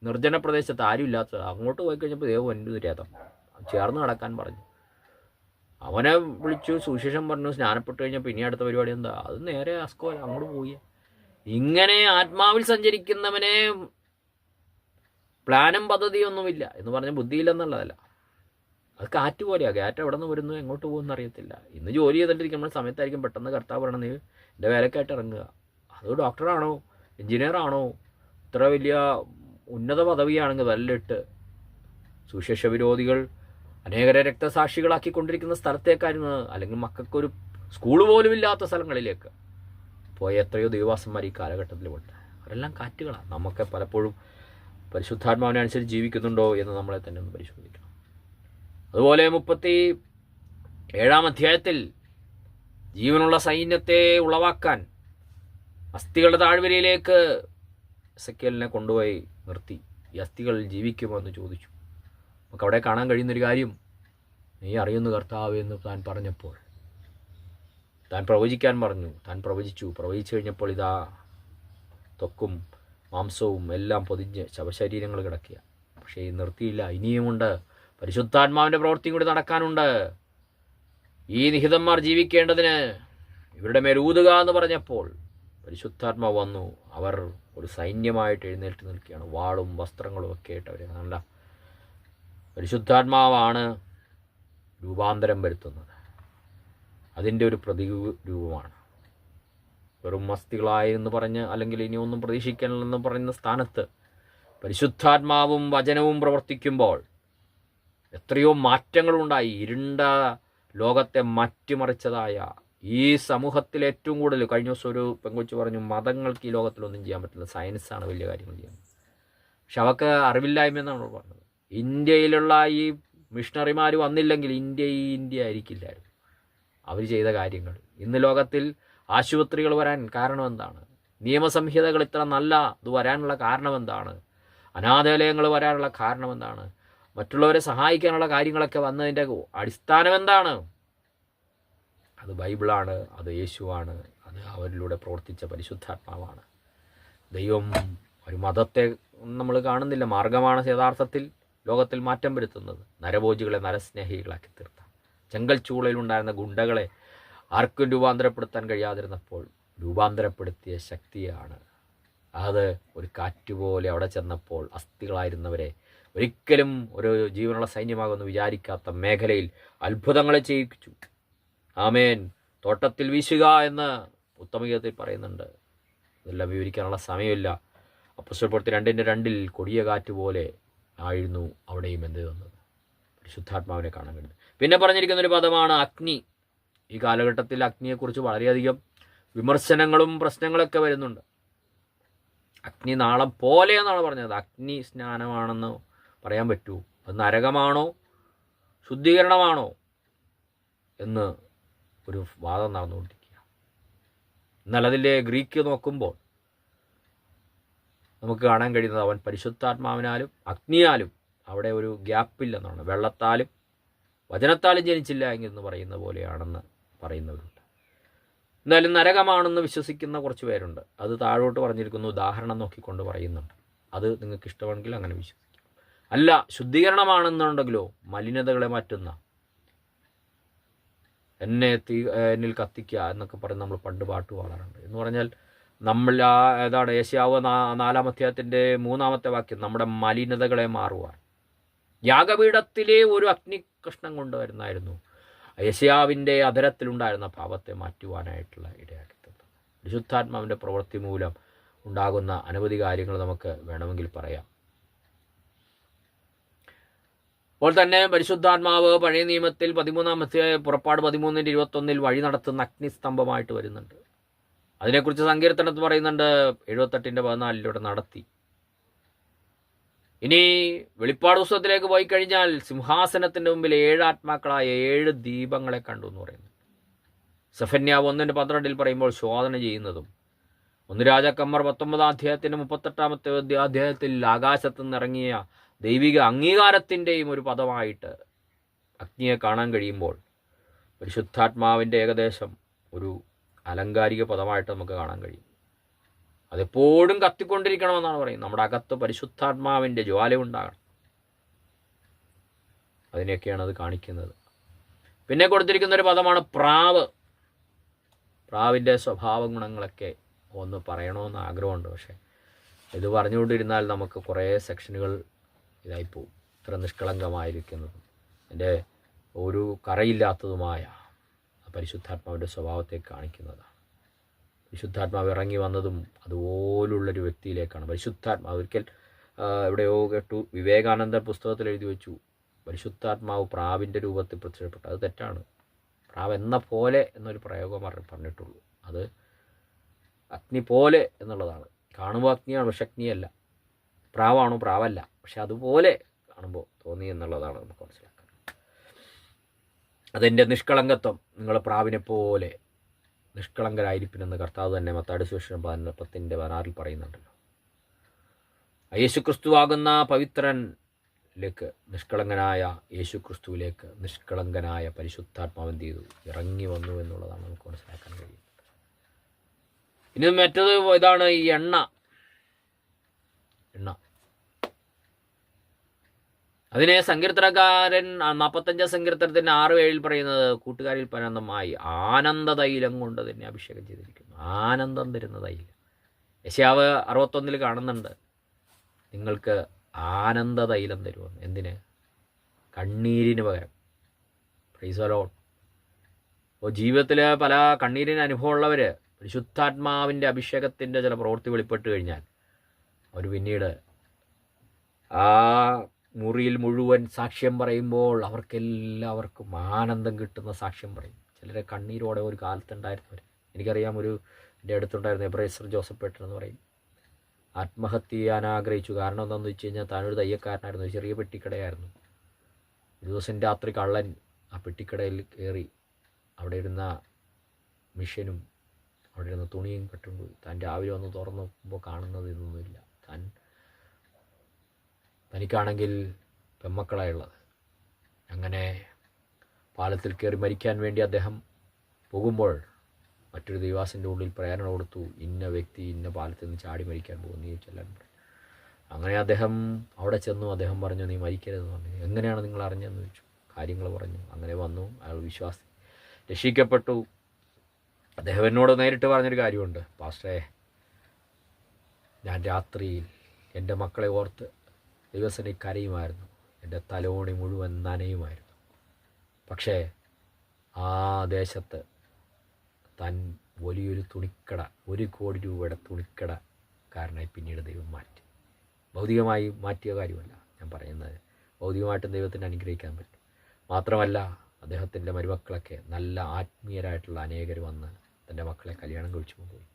നിർജ്ജന പ്രദേശത്ത് ആരും ഇല്ലാത്തത്. അങ്ങോട്ട് പോയി കഴിഞ്ഞപ്പോൾ ദൈവം എൻ്റെ രഥം ചേർന്ന് നടക്കാൻ പറഞ്ഞു. അവനെ വിളിച്ചു, സുവിശേഷം പറഞ്ഞു, സ്നാനപ്പെട്ട് കഴിഞ്ഞാൽ പിന്നെ അടുത്ത പരിപാടി എന്താ? അത് നേരെ അസ്കോല അങ്ങോട്ട് പോയി. ഇങ്ങനെ ആത്മാവിൽ സഞ്ചരിക്കുന്നവനെ പ്ലാനും പദ്ധതിയൊന്നുമില്ല എന്ന് പറഞ്ഞ ബുദ്ധിയില്ലെന്നുള്ളതല്ല. അത് കാറ്റ് പോലെയാണ്. കാറ്റ് എവിടെ നിന്ന് വരുന്നു, എങ്ങോട്ട് പോകുമെന്ന് അറിയത്തില്ല. ഇന്ന് ജോലി ചെയ്തിട്ടിരിക്കുന്ന സമയത്തായിരിക്കും പെട്ടെന്ന് കർത്താവ് പറയണം, നീ എൻ്റെ വേലക്കായിട്ട് ഇറങ്ങുക. അത് ഡോക്ടറാണോ എഞ്ചിനീയറാണോ ഇത്ര വലിയ ഉന്നത പദവിയാണെങ്കിൽ വല്ലിട്ട് സുവിശേഷ വിരോധികൾ അനേകരെ രക്തസാക്ഷികളാക്കിക്കൊണ്ടിരിക്കുന്ന സ്ഥലത്തേക്കായിരുന്നു, അല്ലെങ്കിൽ മക്കൾക്കൊരു സ്കൂൾ പോലും ഇല്ലാത്ത സ്ഥലങ്ങളിലേക്ക് പോയ എത്രയോ ദൈവവാസന്മാർ ഈ കാലഘട്ടത്തിൽ പോയിട്ട്. അവരെല്ലാം കാറ്റുകളാണ്. നമുക്ക് പലപ്പോഴും പരിശുദ്ധാത്മാവിനെ അനുസരിച്ച് ജീവിക്കുന്നുണ്ടോ എന്ന് നമ്മളെ തന്നെ ഒന്ന് പരിശോധിക്കണം. അതുപോലെ 37-ാം അധ്യായത്തിൽ ജീവനുള്ള സൈന്യത്തെ ഉളവാക്കാൻ അസ്ഥികളുടെ താഴ്വരയിലേക്ക് എസെക്കിയേലിനെ കൊണ്ടുപോയി നിർത്തി. ഈ അസ്ഥികൾ ജീവിക്കുമോ എന്ന് ചോദിച്ചു. നമുക്ക് അവിടെ കാണാൻ കഴിയുന്നൊരു കാര്യം, നീ അറിയുന്നു കർത്താവ് എന്ന് താൻ പറഞ്ഞപ്പോൾ, താൻ പ്രവചിക്കാൻ പറഞ്ഞു, താൻ പ്രവചിച്ചു കഴിഞ്ഞപ്പോൾ ഇതാ ത്വക്കും മാംസവും എല്ലാം പൊതിഞ്ഞ് ശവശരീരങ്ങൾ കിടക്കുക. പക്ഷേ നിർത്തിയില്ല, ഇനിയുമുണ്ട്. പരിശുദ്ധാത്മാവിൻ്റെ പ്രവൃത്തിയും കൂടി നടക്കാനുണ്ട്. ഈ നിഹിതന്മാർ ജീവിക്കേണ്ടതിന് ഇവരുടെ മേൽ ഊതുക എന്ന് പറഞ്ഞപ്പോൾ പരിശുദ്ധാത്മാവ് വന്നു. അവർ ഒരു സൈന്യമായിട്ട് എഴുന്നേറ്റ് നിൽക്കുകയാണ്, വാളും വസ്ത്രങ്ങളും ഒക്കെ ആയിട്ട്. അവർ കണ്ട പരിശുദ്ധാത്മാവാണ് രൂപാന്തരം വരുത്തുന്നത്. അതിൻ്റെ ഒരു പ്രതിരൂപമാണ്. വെറും അസ്ഥികളായെന്ന് പറഞ്ഞ് അല്ലെങ്കിൽ ഇനി ഒന്നും പ്രതീക്ഷിക്കാനില്ലെന്ന് പറയുന്ന സ്ഥാനത്ത് പരിശുദ്ധാത്മാവും വചനവും പ്രവർത്തിക്കുമ്പോൾ എത്രയോ മാറ്റങ്ങളുണ്ടായി. ഇരുണ്ട ലോകത്തെ മാറ്റിമറിച്ചതായ ഈ സമൂഹത്തിൽ ഏറ്റവും കൂടുതൽ, കഴിഞ്ഞ ദിവസം ഒരു പെങ്കൊച്ച് പറഞ്ഞു, മതങ്ങൾക്ക് ഈ ലോകത്തിലൊന്നും ചെയ്യാൻ പറ്റില്ല, സയൻസാണ് വലിയ കാര്യങ്ങൾ ചെയ്യുന്നത്. പക്ഷെ അവർക്ക് അറിവില്ലായ്മ എന്നാണ് പറഞ്ഞത്. ഇന്ത്യയിലുള്ള ഈ മിഷണറിമാർ വന്നില്ലെങ്കിൽ ഇന്ത്യ ആയിരിക്കില്ലായിരുന്നു അവർ ചെയ്ത കാര്യങ്ങൾ. ഇന്ന് ലോകത്തിൽ ആശുപത്രികൾ വരാൻ കാരണം എന്താണ്? നിയമസംഹിതകൾ ഇത്ര നല്ല ഇത് വരാനുള്ള കാരണം എന്താണ്? അനാഥാലയങ്ങൾ വരാനുള്ള കാരണം എന്താണ്? മറ്റുള്ളവരെ സഹായിക്കാനുള്ള കാര്യങ്ങളൊക്കെ വന്നതിൻ്റെ അടിസ്ഥാനം എന്താണ്? അത് ബൈബിളാണ്, അത് യേശുവാണ്, അത് അവരിലൂടെ പ്രവർത്തിച്ച പരിശുദ്ധാത്മാവാണ്. ദൈവം ഒരു മതത്തെ നമ്മൾ കാണുന്നില്ല, മാർഗമാണ് യഥാർത്ഥത്തിൽ ലോകത്തിൽ മാറ്റം വരുത്തുന്നത്. നരഭോജികളെ നരസ്നേഹികളാക്കി തീർത്ത, ചെങ്കൽ ചൂളയിലുണ്ടായിരുന്ന ഗുണ്ടകളെ ആർക്കും രൂപാന്തരപ്പെടുത്താൻ കഴിയാതിരുന്നപ്പോൾ രൂപാന്തരപ്പെടുത്തിയ ശക്തിയാണ്. അത് ഒരു കാറ്റുപോലെ അവിടെ ചെന്നപ്പോൾ അസ്ഥികളായിരുന്നവരെ ഒരിക്കലും ഒരു ജീവനുള്ള സൈന്യമാകുമെന്ന് വിചാരിക്കാത്ത മേഖലയിൽ അത്ഭുതങ്ങളെ ചെയ്യിച്ചു. ആമേൻ. തോട്ടത്തിൽ വീശുക എന്ന് ഉത്തമഗീതത്തിൽ പറയുന്നുണ്ട്. ഇതെല്ലാം വിവരിക്കാനുള്ള സമയമില്ല. അപ്പോസ്തല പ്രവൃത്തി 2:2 കൊടിയ കാറ്റ് പോലെ ആയിരുന്നു അവിടെയും എന്ത് വന്നത്, പരിശുദ്ധാത്മാവിനെ കാണാൻ കഴിയുന്നത്. പിന്നെ പറഞ്ഞിരിക്കുന്നൊരു പദമാണ് അഗ്നി. ഈ കാലഘട്ടത്തിൽ അഗ്നിയെക്കുറിച്ച് വളരെയധികം വിമർശനങ്ങളും പ്രശ്നങ്ങളൊക്കെ വരുന്നുണ്ട്. അഗ്നി നാളം പോലെ എന്നാണ് പറഞ്ഞത്. അഗ്നി സ്നാനമാണെന്ന് പറയാൻ പറ്റൂ? അത് നരകമാണോ ശുദ്ധീകരണമാണോ എന്ന് ഒരു വാദം നടന്നുകൊണ്ടിരിക്കുക. എന്നാൽ അതിൻ്റെ ഗ്രീക്ക് നോക്കുമ്പോൾ നമുക്ക് കാണാൻ കഴിയുന്നത് അവൻ പരിശുദ്ധാത്മാവിനാലും അഗ്നിയാലും, അവിടെ ഒരു ഗ്യാപ്പില്ലെന്നാണ്. വെള്ളത്താലും വചനത്താലും ജനിച്ചില്ല എന്ന് പറയുന്ന പോലെയാണെന്ന് പറയുന്നവരുണ്ട്. എന്തായാലും നരകമാണെന്ന് വിശ്വസിക്കുന്ന കുറച്ച് പേരുണ്ട്. അത് താഴോട്ട് പറഞ്ഞിരിക്കുന്നു, ഉദാഹരണം നോക്കിക്കൊണ്ട് പറയുന്നുണ്ട്. അത് നിങ്ങൾക്ക് ഇഷ്ടമാണെങ്കിൽ അങ്ങനെ വിശ്വസിക്കും. അല്ല, ശുദ്ധീകരണമാണെന്നുണ്ടെങ്കിലോ മലിനതകളെ മാറ്റുന്ന, എന്നിൽ കത്തിക്കുക എന്നൊക്കെ പറഞ്ഞ് നമ്മൾ പണ്ട് പാട്ട് പാടാറുണ്ട്. എന്ന് പറഞ്ഞാൽ നമ്മൾ ഏതാണ് യെശയ്യാവ് 4-ാം അധ്യായത്തിൻ്റെ 3-ാമത്തെ വാക്യം, നമ്മുടെ മലിനതകളെ മാറുവാൻ യാഗപീഠത്തിലെ ഒരു അഗ്നികഷ്ണം കൊണ്ടുവരുന്നായിരുന്നു യെശയ്യാവിൻ്റെ അധരത്തിലുണ്ടായിരുന്ന പാപത്തെ മാറ്റുവാനായിട്ടുള്ള ഇടയാക്കി തന്നത്. പരിശുദ്ധാത്മാവിൻ്റെ പ്രവൃത്തി മൂലം ഉണ്ടാകുന്ന അനവധി കാര്യങ്ങൾ നമുക്ക് വേണമെങ്കിൽ പറയാം. അപ്പോൾ തന്നെ പരിശുദ്ധാത്മാവ് പഴയ നിയമത്തിൽ 13 പുറപ്പാട് 13:21 വഴി നടത്തുന്ന അഗ്നിസ്തംഭമായിട്ട് വരുന്നുണ്ട്. അതിനെക്കുറിച്ച് സങ്കീർത്തനത്തിൽ പറയുന്നുണ്ട് 78:14 നടത്തി. ഇനി വെളിപ്പാട് പുസ്തകത്തിലേക്ക് പോയി കഴിഞ്ഞാൽ സിംഹാസനത്തിൻ്റെ മുമ്പിൽ 7 ആത്മാക്കളായ 7 ദീപങ്ങളെ കണ്ടു എന്ന് പറയുന്നു. സെഫന്യാവ് 1:12 പറയുമ്പോൾ ശോധന ചെയ്യുന്നതും 1 രാജാക്കന്മാർ 19 അധ്യായത്തിൽ ആകാശത്തു നിന്നിറങ്ങിയ ദൈവിക അംഗീകാരത്തിൻ്റെയും ഒരു പദമായിട്ട് അഗ്നിയെ കാണാൻ കഴിയുമ്പോൾ പരിശുദ്ധാത്മാവിൻ്റെ ഏകദേശം ഒരു അലങ്കാരിക പദമായിട്ട് നമുക്ക് കാണാൻ കഴിയും. അതെപ്പോഴും കത്തിക്കൊണ്ടിരിക്കണമെന്നാണ് പറയുന്നത്. നമ്മുടെ അകത്ത് പരിശുദ്ധാത്മാവിൻ്റെ ജ്വാല ഉണ്ടാകണം. അതിനെയൊക്കെയാണ് അത് കാണിക്കുന്നത്. പിന്നെ കൊടുത്തിരിക്കുന്നൊരു പദമാണ് പ്രാവ്. പ്രാവിൻ്റെ സ്വഭാവ ഗുണങ്ങളൊക്കെ ഒന്ന് പറയണമെന്ന് ആഗ്രഹമുണ്ട്. പക്ഷേ ഇത് പറഞ്ഞുകൊണ്ടിരുന്നാൽ നമുക്ക് കുറേ സെക്ഷനുകൾ ഇതായിപ്പോവും. ഇത്ര നിഷ്കളങ്കമായിരിക്കുന്നതും എൻ്റെ ഒരു കറയില്ലാത്തതുമായ പരിശുദ്ധാത്മാവിൻ്റെ സ്വഭാവത്തെ കാണിക്കുന്നതാണ്. പരിശുദ്ധാത്മാവ് ഇറങ്ങി വന്നതും അതുപോലുള്ളൊരു വ്യക്തിയിലേക്കാണ്. പരിശുദ്ധാത്മാവ് ഒരിക്കൽ എവിടെയോ കേട്ടു, വിവേകാനന്ദ പുസ്തകത്തിൽ എഴുതി വെച്ചു, പരിശുദ്ധാത്മാവ് പ്രാവിൻ്റെ രൂപത്തിൽ പ്രത്യക്ഷപ്പെട്ടു. അത് തെറ്റാണ്. പ്രാവ് എന്ന പോലെ എന്നൊരു പ്രയോഗം പറഞ്ഞിട്ടുള്ളൂ. അത് അഗ്നി പോലെ എന്നുള്ളതാണ്. കാണുമ്പോൾ അഗ്നിയാണ്, പക്ഷെ അഗ്നിയല്ല. പ്രാവാണോ? പ്രാവല്ല. പക്ഷെ അതുപോലെ കാണുമ്പോൾ തോന്നി എന്നുള്ളതാണ് നമുക്ക് മനസ്സിലാക്കാൻ. അതെൻ്റെ നിഷ്കളങ്കത്വം. നിങ്ങൾ പ്രാവിനെ പോലെ നിഷ്കളങ്കരായിരിപ്പിനെന്ന് കർത്താവ് തന്നെ മത്തായിയുടെ സുവിശേഷം 10:16 പറയുന്നുണ്ടല്ലോ. യേശുക്രിസ്തുവാകുന്ന പവിത്രനിലേക്ക്, നിഷ്കളങ്കനായ യേശുക്രിസ്തുവിലേക്ക് നിഷ്കളങ്കനായ പരിശുദ്ധാത്മാവ് എന്ത് ചെയ്തു? ഇറങ്ങി വന്നു എന്നുള്ളതാണ് നമുക്ക് മനസ്സിലാക്കാൻ കഴിയുന്നത്. ഇനി മറ്റത് ഇതാണ് ഈ എണ്ണ. അതിനെ സങ്കീർത്തനക്കാരൻ 45 സങ്കീർത്തനത്തിൻ്റെ 6-7 പറയുന്നത്, കൂട്ടുകാരിൽ പരന്തമായി ആനന്ദതൈലം കൊണ്ട് തന്നെ അഭിഷേകം ചെയ്തിരിക്കുന്നു. ആനന്ദം തരുന്ന തൈലം. യെശയ്യാവ് 61 കാണുന്നുണ്ട്, നിങ്ങൾക്ക് ആനന്ദതൈലം തരുമെന്ന്. എന്തിന്? കണ്ണീരിന് പകരം. Praise the Lord. അപ്പോൾ ജീവിതത്തിൽ പല കണ്ണീരിന് അനുഭവമുള്ളവർ പരിശുദ്ധാത്മാവിൻ്റെ അഭിഷേകത്തിൻ്റെ ചില പ്രവൃത്തി വെളിപ്പെട്ട് കഴിഞ്ഞാൽ അവർ പിന്നീട് ആ മുറിയിൽ മുഴുവൻ സാക്ഷ്യം പറയുമ്പോൾ അവർക്കെല്ലാവർക്കും ആനന്ദം കിട്ടുന്ന സാക്ഷ്യം പറയും. ചിലരെ കണ്ണീരോടെ ഒരു കാലത്തുണ്ടായിരുന്നവർ. എനിക്കറിയാം, എൻ്റെ അടുത്തുണ്ടായിരുന്ന എബ്രേസർ ജോസഫ് പേട്ടൻ എന്ന് പറയും. ആത്മഹത്യ ചെയ്യാൻ ആഗ്രഹിച്ചു. കാരണം എന്താണെന്ന് വെച്ച് കഴിഞ്ഞാൽ താനൊരു തയ്യക്കാരനായിരുന്നു. ചെറിയ പെട്ടിക്കടയായിരുന്നു. ഒരു ദിവസം രാത്രി കള്ളൻ ആ പെട്ടിക്കടയിൽ കയറി അവിടെ ഇരുന്ന മിഷ്യനും അവിടെ ഇരുന്ന തുണിയും കെട്ടുകൊണ്ടുപോയി. താൻ രാവിലെ വന്ന് തുറന്നു നോക്കുമ്പോൾ കാണുന്നത് ഇതൊന്നുമില്ല. തനിക്കാണെങ്കിൽ പെമ്മക്കളായുള്ളത്. അങ്ങനെ പാലത്തിൽ കയറി മരിക്കാൻ വേണ്ടി അദ്ദേഹം പോകുമ്പോൾ മറ്റൊരു ദൈവാസിൻ്റെ ഉള്ളിൽ പ്രേരണ കൊടുത്തു, ഇന്ന വ്യക്തി ഇന്ന പാലത്തിൽ നിന്ന് ചാടി മരിക്കാൻ പോകും, നീ ചെല്ലാൻ പറയും. അങ്ങനെ അദ്ദേഹം അവിടെ ചെന്നു. അദ്ദേഹം പറഞ്ഞു, നീ മരിക്കരുതെന്ന് പറഞ്ഞു. എങ്ങനെയാണ് നിങ്ങൾ അറിഞ്ഞതെന്ന് ചോദിച്ചു. കാര്യങ്ങൾ പറഞ്ഞു. അങ്ങനെ വന്നു. അയാൾ വിശ്വാസി രക്ഷിക്കപ്പെട്ടു. അദ്ദേഹം എന്നോട് നേരിട്ട് പറഞ്ഞൊരു കാര്യമുണ്ട്, പാസ്റ്ററെ, ഞാൻ രാത്രിയിൽ എൻ്റെ മക്കളെ ഓർത്ത് ദിവസനെ കരയുമായിരുന്നു. എൻ്റെ തലോണി മുഴുവൻ നനയുമായിരുന്നു. പക്ഷേ ആ ദേശത്ത് താൻ വലിയൊരു തുണിക്കട, 1 കോടി രൂപയുടെ തുണിക്കടക്കാരനായി പിന്നീട് ദൈവം മാറ്റി. ഭൗതികമായി മാറ്റിയ കാര്യമല്ല ഞാൻ പറയുന്നത്. ഭൗതികമായിട്ടും ദൈവത്തിന് അനുഗ്രഹിക്കാൻ പറ്റും. മാത്രമല്ല അദ്ദേഹത്തിൻ്റെ മരുമക്കളൊക്കെ നല്ല ആത്മീയരായിട്ടുള്ള അനേകർ വന്ന് തൻ്റെ മക്കളെ കല്യാണം കഴിച്ചു പോയി.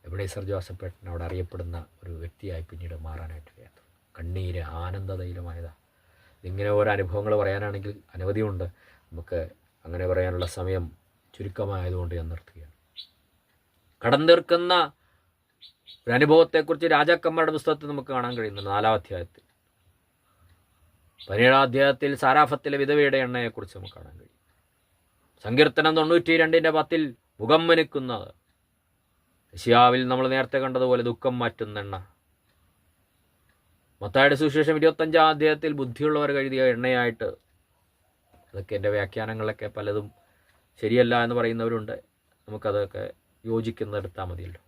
എബ്രേസർ ജോസഫ് പേട്ടൻ അവിടെ അറിയപ്പെടുന്ന ഒരു വ്യക്തിയായി പിന്നീട് മാറാനായിട്ട് കഴിയാത്ത. കണ്ണീര് ആനന്ദതൈലമായതാണ്. ഇതിങ്ങനെ ഓരോ അനുഭവങ്ങൾ പറയാനാണെങ്കിൽ അനവധിയുണ്ട്. നമുക്ക് അങ്ങനെ പറയാനുള്ള സമയം ചുരുക്കമായതുകൊണ്ട് ഞാൻ നിർത്തുകയാണ്. കടം തീർക്കുന്ന ഒരു അനുഭവത്തെക്കുറിച്ച് രാജാക്കന്മാരുടെ പുസ്തകത്തിൽ നമുക്ക് കാണാൻ കഴിയുന്നുണ്ട്. 4-ാം അധ്യായത്തിൽ. 17-ാം അധ്യായത്തിൽ സാരാഫത്തിലെ വിധവയുടെ എണ്ണയെക്കുറിച്ച് നമുക്ക് കാണാൻ കഴിയും. സങ്കീർത്തനം 92:10 മുഖം മിനുക്കുന്നത്. യെശയ്യാവിൽ നമ്മൾ നേരത്തെ കണ്ടതുപോലെ ദുഃഖം മാറ്റുന്ന എണ്ണ. മത്തായിയുടെ സുവിശേഷം 25-ാം അധ്യായത്തിൽ ബുദ്ധിയുള്ളവർ കരുതിയ എണ്ണയായിട്ട്. അതൊക്കെ എൻ്റെ വ്യാഖ്യാനങ്ങളൊക്കെ പലതും ശരിയല്ല എന്ന് പറയുന്നവരുണ്ട്. നമുക്കതൊക്കെ യോജിക്കുന്നെടുത്താൽ മതിയല്ലോ.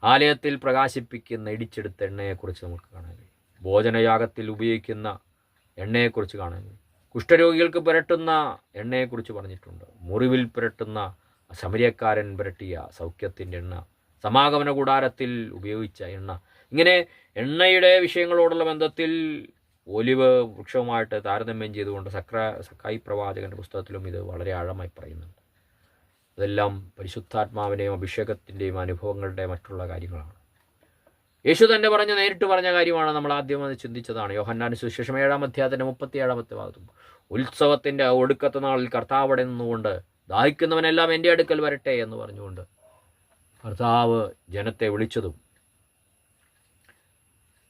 ആലയത്തിൽ പ്രകാശിപ്പിക്കുന്ന ഇടിച്ചെടുത്ത എണ്ണയെക്കുറിച്ച് നമുക്ക് കാണാൻ കഴിയും. ഭോജനയാഗത്തിൽ ഉപയോഗിക്കുന്ന എണ്ണയെക്കുറിച്ച് കാണാൻ കഴിയും. കുഷ്ഠരോഗികൾക്ക് പുരട്ടുന്ന എണ്ണയെക്കുറിച്ച് പറഞ്ഞിട്ടുണ്ട്. മുറിവിൽ പുരട്ടുന്ന ശമരിയക്കാരൻ പുരട്ടിയ സൗഖ്യത്തിൻ്റെ എണ്ണ, സമാഗമന കൂടാരത്തിൽ ഉപയോഗിച്ച എണ്ണ. ഇങ്ങനെ എണ്ണയുടെ വിഷയങ്ങളോടുള്ള ബന്ധത്തിൽ ഒലിവ് വൃക്ഷവുമായിട്ട് താരതമ്യം ചെയ്തുകൊണ്ട് സക്കായി പ്രവാചകൻ്റെ പുസ്തകത്തിലും ഇത് വളരെ ആഴമായി പറയുന്നുണ്ട്. അതെല്ലാം പരിശുദ്ധാത്മാവിൻ്റെയും അഭിഷേകത്തിൻ്റെയും അനുഭവങ്ങളുടെ മറ്റുള്ള കാര്യങ്ങളാണ്. യേശു തന്നെ നേരിട്ട് പറഞ്ഞ കാര്യമാണ്. നമ്മൾ ആദ്യം അത് ചിന്തിച്ചതാണ്. യോഹന്നാന്റെ സുവിശേഷം 7-ാം അധ്യായത്തിൻ്റെ 37-ാമത്തെ ഭാഗത്തും, ഉത്സവത്തിൻ്റെ ഒടുക്കത്തെ നാളിൽ കർത്താവ് അവിടെ നിന്നുകൊണ്ട് ദാഹിക്കുന്നവനെല്ലാം എൻ്റെ അടുക്കൽ വരട്ടെ എന്ന് പറഞ്ഞുകൊണ്ട് കർത്താവ് ജനത്തെ വിളിച്ചതും,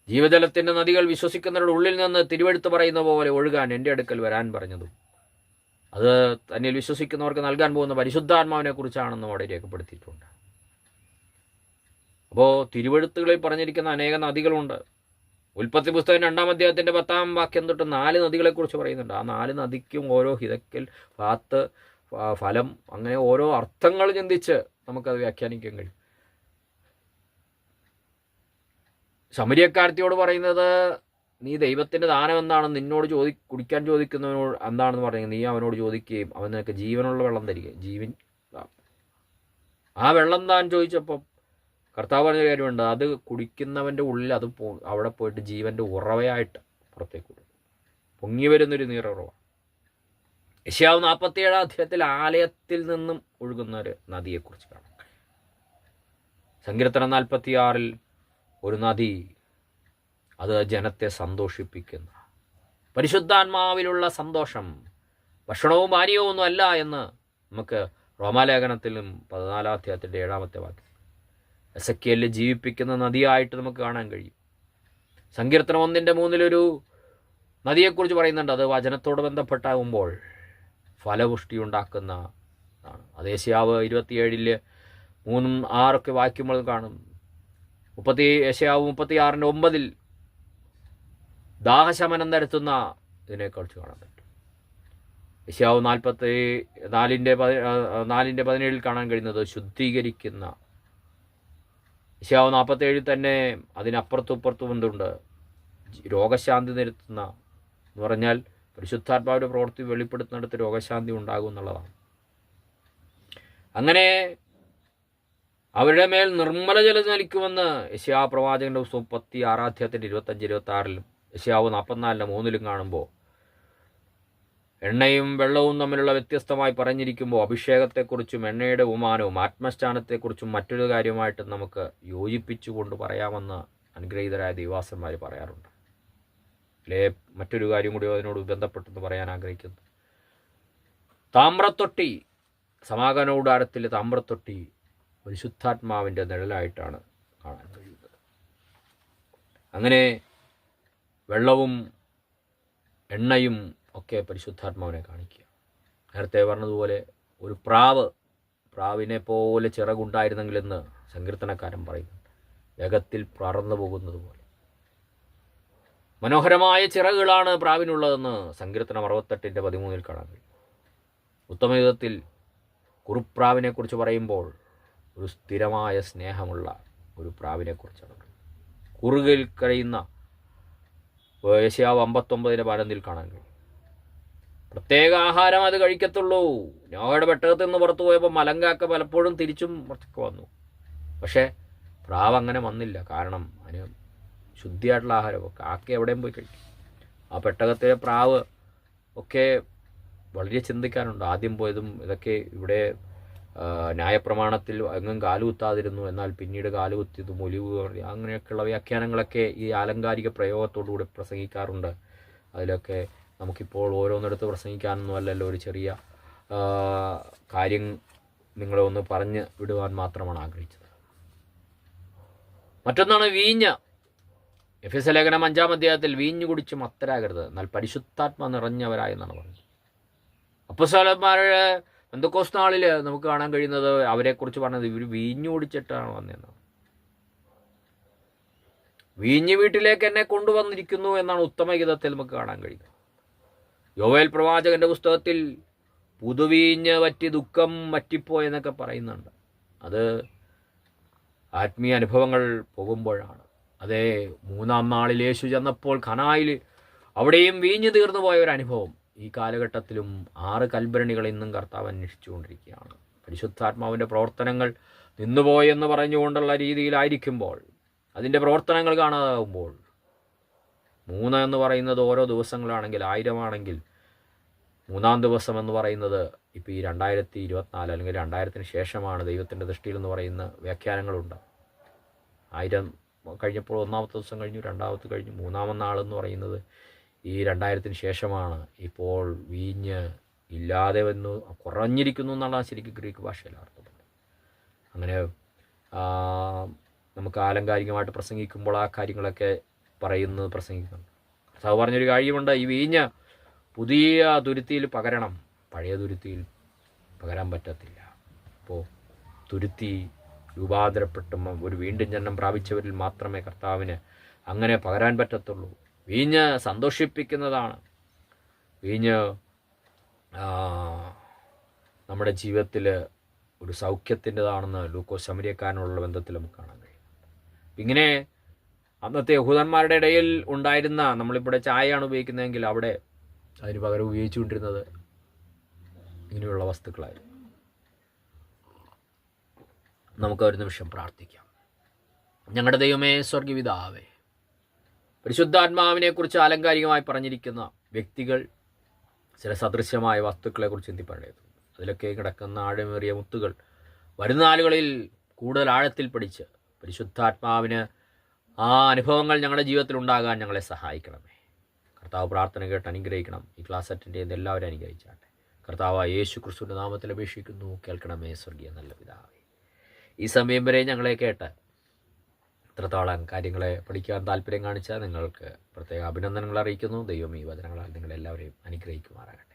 ജീവജലത്തിൻ്റെ നദികൾ വിശ്വസിക്കുന്നവരുടെ ഉള്ളിൽ നിന്ന് തിരുവെടുത്ത് പറയുന്ന പോലെ ഒഴുകാൻ എൻ്റെ അടുക്കൽ വരാൻ പറഞ്ഞതും, അത് തന്നിൽ വിശ്വസിക്കുന്നവർക്ക് നൽകാൻ പോകുന്ന പരിശുദ്ധാത്മാവിനെ കുറിച്ചാണെന്നും അവിടെ രേഖപ്പെടുത്തിയിട്ടുണ്ട്. അപ്പോൾ തിരുവെഴുത്തുകളിൽ പറഞ്ഞിരിക്കുന്ന അനേക നദികളുണ്ട്. ഉൽപ്പത്തി പുസ്തകം 2-ാം അധ്യായത്തിൻ്റെ 10-ാം വാക്യം തൊട്ട് 4 നദികളെക്കുറിച്ച് പറയുന്നുണ്ട്. ആ 4 നദിക്കും ഓരോ ഹിതക്കൽ, ഫാത്ത്, ഫലം, അങ്ങനെ ഓരോ അർത്ഥങ്ങൾ ചിന്തിച്ച് നമുക്കത് വ്യാഖ്യാനിക്കാൻ കഴിയും. ശമരിയക്കാരത്തിയോട് പറയുന്നത്, നീ ദൈവത്തിൻ്റെ ദാനം എന്താണെന്ന് നിന്നോട് കുടിക്കാൻ ചോദിക്കുന്നവനോട് എന്താണെന്ന് പറയുന്നത്, നീ അവനോട് ചോദിക്കുകയും അവൻ നിനക്ക് ജീവനുള്ള വെള്ളം തരികയും ജീവൻ ആ വെള്ളം താൻ ചോദിച്ചപ്പോൾ കർത്താവ് പറഞ്ഞ കാര്യമുണ്ട്, അത് കുടിക്കുന്നവൻ്റെ ഉള്ളിൽ അത് അവിടെ പോയിട്ട് ജീവൻ്റെ ഉറവയായിട്ട് പുറത്തേക്ക് വിടും, പൊങ്ങി വരുന്നൊരു നീറുറവ. യെശയ്യാവ് 47-ാം അധ്യായത്തിൽ ആലയത്തിൽ നിന്നും ഒഴുകുന്ന ഒരു നദിയെക്കുറിച്ച് കാണാം. സങ്കീർത്തനം 46-ൽ ഒരു നദി, അത് ജനത്തെ സന്തോഷിപ്പിക്കുന്ന, പരിശുദ്ധാത്മാവിലുള്ള സന്തോഷം ഭക്ഷണവും പാനീയവും ഒന്നും അല്ല എന്ന് നമുക്ക് റോമാലേഖനത്തിലും 14-ാം അധ്യായത്തിൻ്റെ 7-ാമത്തെ വാക്യം എസെക്കിയേലിൽ ജീവിപ്പിക്കുന്ന നദിയായിട്ട് നമുക്ക് കാണാൻ കഴിയും. സങ്കീർത്തനം 1-3 നദിയെക്കുറിച്ച് പറയുന്നുണ്ട്. അത് വചനത്തോട് ബന്ധപ്പെട്ടാകുമ്പോൾ ഫലപുഷ്ടി ഉണ്ടാക്കുന്നതാണ്. അത് യെശയ്യാവ് 27-ൽ 3-6 വാക്യങ്ങൾ കാണും. യെശയ്യാവ് 36-9 ദാഹശമനം വരുത്തുന്ന ഇതിനെക്കുറിച്ച് കാണാൻ പറ്റും. യെശയ്യാവ് 4-17 കാണാൻ കഴിയുന്നത് ശുദ്ധീകരിക്കുന്ന. യെശയ്യാവ് 47 തന്നെ അതിനപ്പുറത്തും ഇപ്പുറത്തും എന്തുണ്ട്, രോഗശാന്തി നിരത്തുന്ന എന്ന് പറഞ്ഞാൽ പരിശുദ്ധാത്മാവിൻ്റെ പ്രവൃത്തി വെളിപ്പെടുത്തുന്നിടത്ത് രോഗശാന്തി ഉണ്ടാകും എന്നുള്ളതാണ്. അങ്ങനെ അവരുടെ മേൽ നിർമ്മല ജലം നൽകുമെന്ന് യെശയ്യാവ് പ്രവാചകൻ്റെ പുസ്തകം 36-ാം അധ്യായത്തിൻ്റെ 25-26-ലും യെശയ്യാവ് 44-3 കാണുമ്പോൾ എണ്ണയും വെള്ളവും തമ്മിലുള്ള വ്യത്യസ്തമായി പറഞ്ഞിരിക്കുമ്പോൾ അഭിഷേകത്തെക്കുറിച്ചും എണ്ണയുടെ ഉപമാനവും ആത്മസ്ഥാനത്തെക്കുറിച്ചും മറ്റൊരു കാര്യമായിട്ട് നമുക്ക് യോജിപ്പിച്ചുകൊണ്ട് പറയാമെന്ന് അനുഗ്രഹീതരായ ദൈവാസന്മാർ പറയാറുണ്ട്. അല്ലേ, മറ്റൊരു കാര്യം കൂടി അതിനോട് ബന്ധപ്പെട്ടെന്ന് പറയാൻ ആഗ്രഹിക്കുന്നു. താമ്രത്തൊട്ടി, സമാഗമന കൂടാരത്തിലെ താമ്രത്തൊട്ടി പരിശുദ്ധാത്മാവിൻ്റെ നിഴലായിട്ടാണ് കാണാൻ കഴിയുന്നത്. അങ്ങനെ വെള്ളവും എണ്ണയും ഒക്കെ പരിശുദ്ധാത്മാവിനെ കാണിക്കുക. നേരത്തെ പറഞ്ഞതുപോലെ ഒരു പ്രാവിനെ പോലെ ചിറകുണ്ടായിരുന്നെങ്കിലെന്ന് സങ്കീർത്തനക്കാരൻ പറയുന്നുണ്ട്. വേഗത്തിൽ പറന്നു പോകുന്നത് പോലെ മനോഹരമായ ചിറകുകളാണ് പ്രാവിനുള്ളതെന്ന് സങ്കീർത്തനം 68-13 കാണാൻ കഴിയും. ഉത്തമയുഗത്തിൽ കുറുപ്രാവിനെക്കുറിച്ച് പറയുമ്പോൾ ഒരു സ്ഥിരമായ സ്നേഹമുള്ള ഒരു പ്രാവിനെക്കുറിച്ചാണ്. കുറുകിൽ കഴിയുന്ന യെശയ്യാവ് 59-12 കാണാൻ കഴിയും. പ്രത്യേക ആഹാരം അത് കഴിക്കത്തുള്ളൂ. നോഹയുടെ പെട്ടകത്തിൽ നിന്ന് പുറത്തു പോയപ്പോൾ മലങ്കാക്ക പലപ്പോഴും തിരിച്ചും പുറത്തേക്ക് വന്നു. പക്ഷേ പ്രാവ് അങ്ങനെ വന്നില്ല. കാരണം അതിന് ശുദ്ധിയായിട്ടുള്ള ആഹാരമൊക്കെ കാക്ക എവിടെയും പോയി കഴിക്കും. ആ പെട്ടകത്തിലെ പ്രാവ് ഒക്കെ വളരെ ചിന്തിക്കാനുണ്ട്. ആദ്യം പോയതും ഇതൊക്കെ ഇവിടെ ന്യായപ്രമാണത്തിൽ എങ്ങും കാലുകുത്താതിരുന്നു, എന്നാൽ പിന്നീട് കാലുകുത്തിയതും ഒലിവ് അങ്ങനെയൊക്കെയുള്ള വ്യാഖ്യാനങ്ങളൊക്കെ ഈ ആലങ്കാരിക പ്രയോഗത്തോടുകൂടി പ്രസംഗിക്കാറുണ്ട്. അതിലൊക്കെ നമുക്കിപ്പോൾ ഓരോന്നിടത്ത് പ്രസംഗിക്കാനൊന്നും അല്ലല്ലോ, ഒരു ചെറിയ കാര്യം നിങ്ങളെ ഒന്ന് പറഞ്ഞ് വിടുവാൻ മാത്രമാണ് ആഗ്രഹിച്ചത്. മറ്റൊന്നാണ് വീഞ്ഞ്. എഫെസ്യ ലേഖനം 5-ാം അധ്യായത്തിൽ വീഞ്ഞു കുടിച്ച് മത്തരാകരുത്, എന്നാൽ പരിശുദ്ധാത്മ നിറഞ്ഞവരായെന്നാണ് പറഞ്ഞത്. അപ്പോസ്തലന്മാരുടെ പെന്തക്കോസ്ത് നാളിൽ നമുക്ക് കാണാൻ കഴിയുന്നത് അവരെക്കുറിച്ച് പറഞ്ഞത് ഇവർ വീഞ്ഞു കുടിച്ചിട്ടാണ് വന്നതെന്നാണ്. വീഞ്ഞ് വീട്ടിലേക്ക് എന്നെ കൊണ്ടുവന്നിരിക്കുന്നു എന്നാണ് ഉത്തമഗീതത്തിൽ നമുക്ക് കാണാൻ കഴിയുന്നത്. യോവേൽ പ്രവാചകന്റെ പുസ്തകത്തിൽ പുതുവീഞ്ഞ് വറ്റി ദുഃഖം വറ്റിപ്പോയെന്നൊക്കെ പറയുന്നുണ്ട്. അത് ആത്മീയ അനുഭവങ്ങൾ പോകുമ്പോഴാണ്. അതേ 3-ാം നാളിൽ യേശു ചെന്നപ്പോൾ ഖനായിൽ അവിടെയും വീഞ്ഞു തീർന്നു പോയ ഒരു അനുഭവം. ഈ കാലഘട്ടത്തിലും 6 കൽഭരണികൾ ഇന്നും കർത്താവ് അന്വേഷിച്ചുകൊണ്ടിരിക്കുകയാണ്. പരിശുദ്ധാത്മാവിൻ്റെ പ്രവർത്തനങ്ങൾ നിന്നുപോയെന്ന് പറഞ്ഞുകൊണ്ടുള്ള രീതിയിലായിരിക്കുമ്പോൾ, അതിൻ്റെ പ്രവർത്തനങ്ങൾ കാണാതാകുമ്പോൾ, 3 എന്ന് പറയുന്നത് ഓരോ ദിവസങ്ങളാണെങ്കിൽ 1000 ആണെങ്കിൽ 3-ാം ദിവസം എന്ന് പറയുന്നത് ഇപ്പോൾ ഈ 2024 അല്ലെങ്കിൽ 2000-ന് ശേഷമാണ് ദൈവത്തിൻ്റെ ദൃഷ്ടിയിൽ എന്ന് പറയുന്ന വ്യാഖ്യാനങ്ങളുണ്ട്. 1000 കഴിഞ്ഞപ്പോൾ 1-ാമത്തെ ദിവസം കഴിഞ്ഞു, 2-ാമത്തെ കഴിഞ്ഞു, 3-ാമത്തെ നാളെന്ന് പറയുന്നത് ഈ 2000-ന് ശേഷമാണ്. ഇപ്പോൾ വീഞ്ഞ് ഇല്ലാതെ വന്നു, കുറഞ്ഞിരിക്കുന്നു എന്നാണ് ശരിക്കും ഗ്രീക്ക് ഭാഷയിൽ അർത്ഥമുണ്ട്. അങ്ങനെ നമുക്ക് ആലങ്കാരികമായിട്ട് പ്രസംഗിക്കുമ്പോൾ ആ കാര്യങ്ങളൊക്കെ പ്രസംഗിക്കുന്നുണ്ട്. കർത്താവ് പറഞ്ഞൊരു കാര്യമുണ്ട്, ഈ വീഞ്ഞ് പുതിയ തുരുത്തിയിൽ പകരണം, പഴയ തുരുത്തിയിൽ പകരാൻ പറ്റത്തില്ല. അപ്പോൾ തുരുത്തി രൂപാന്തരപ്പെട്ടും ഒരു വീണ്ടും ജന്മം പ്രാപിച്ചവരിൽ മാത്രമേ കർത്താവിന് അങ്ങനെ പകരാൻ പറ്റത്തുള്ളൂ. വീഞ്ഞ് സന്തോഷിപ്പിക്കുന്നതാണ്. വീഞ്ഞ് നമ്മുടെ ജീവിതത്തിൽ ഒരു സൗഖ്യത്തിൻ്റെതാണെന്ന് ലൂക്കോസ് ശമരിയക്കാരനുള്ള ബന്ധത്തിൽ നമുക്ക് കാണാൻ കഴിയും. ഇങ്ങനെ അന്നത്തെ യഹൂദന്മാരുടെ ഇടയിൽ ഉണ്ടായിരുന്ന, നമ്മളിവിടെ ചായയാണ് ഉപയോഗിക്കുന്നതെങ്കിൽ അവിടെ അതിന് പകരം ഉപയോഗിച്ചുകൊണ്ടിരുന്നത് ഇങ്ങനെയുള്ള വസ്തുക്കളായിരുന്നു. നമുക്ക് ഒരു നിമിഷം പ്രാർത്ഥിക്കാം. ഞങ്ങളുടെ ദൈവമേ, സ്വർഗപിതാവേ, പരിശുദ്ധാത്മാവിനെക്കുറിച്ച് ആലങ്കാരികമായി പറഞ്ഞിരിക്കുന്ന വ്യക്തികൾ ചില സദൃശ്യമായ വസ്തുക്കളെക്കുറിച്ച് ചിന്തിപ്പറയുന്നു. അതിലൊക്കെ കിടക്കുന്ന ആഴമേറിയ മുത്തുകൾ വരുന്ന നാളുകളിൽ കൂടുതൽ ആഴത്തിൽ പഠിച്ച് പരിശുദ്ധാത്മാവിന് ആ അനുഭവങ്ങൾ ഞങ്ങളുടെ ജീവിതത്തിൽ ഉണ്ടാകാൻ ഞങ്ങളെ സഹായിക്കണമേ. കർത്താവ് പ്രാർത്ഥന കേട്ട് അനുഗ്രഹിക്കണം. ഈ ക്ലാസ് അറ്റൻഡ് ചെയ്യുന്ന എല്ലാവരും അനുഗ്രഹിച്ചാട്ടെ. കർത്താവ് യേശു ക്രിസ്തുവിൻ്റെ നാമത്തിൽ അപേക്ഷിക്കുന്നു, കേൾക്കണമേ സ്വർഗീയ നല്ല പിതാവേ. ഈ സമയം വരെ ഞങ്ങളെ കേട്ട് ഇത്രത്തോളം കാര്യങ്ങളെ പഠിക്കാൻ താല്പര്യം കാണിച്ച നിങ്ങൾക്ക് പ്രത്യേക അഭിനന്ദനങ്ങൾ അറിയിക്കുന്നു. ദൈവം ഈ വചനങ്ങളാൽ നിങ്ങളെല്ലാവരെയും അനുഗ്രഹിക്കുമാറാകട്ടെ.